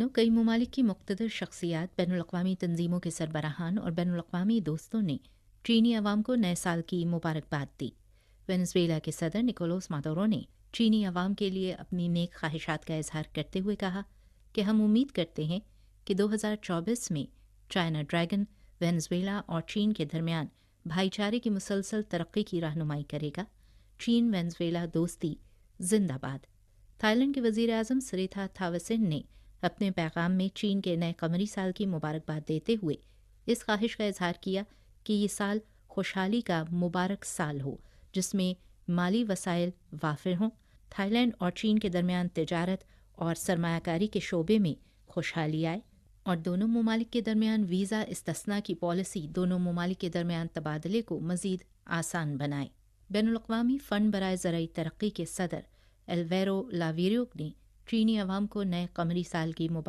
कई ममालिक की मुख्तदर शख्सियात, बैनुल-अक़वामी तंजीमों के सरबराहान और बैनुल-अक़वामी दोस्तों ने चीनी अवाम को नए साल की मुबारकबाद दी। वेनेज़ुएला के सदर निकोलस मादुरो ने चीनी अवाम के लिए अपनी नेक ख्वाहिशात का इजहार करते हुए कहा कि हम उम्मीद करते हैं कि 2024 में चाइना ड्रैगन वेनेज़ुएला और चीन के दरमियान भाईचारे की मुसलसल तरक्की की रहनुमाई करेगा। चीन वेनेज़ुएला दोस्ती जिंदाबाद। थाईलैंड के वज़ीर आज़म सरिथा थावसिन ने अपने पैगाम में चीन के नए कमरी साल की मुबारकबाद देते हुए इस ख्वाहिश का इजहार किया कि ये साल खुशहाली का मुबारक साल हो, जिसमें माली वसाइल वाफिर हों, थाईलैंड और चीन के दरमियान तिजारत और सरमायाकारी के शोबे में खुशहाली आए और दोनों ममालिक के दरमियान वीज़ा इस्तिस्ना की पॉलिसी दोनों ममालिक के दरमियान तबादले को मज़ीद आसान बनाए। बैनुल-अक़वामी फ़ंड बराए ज़राई तरक्की के सदर एल्वेरो लावेरियो ने चीनी अवाम को नए कमरी साल की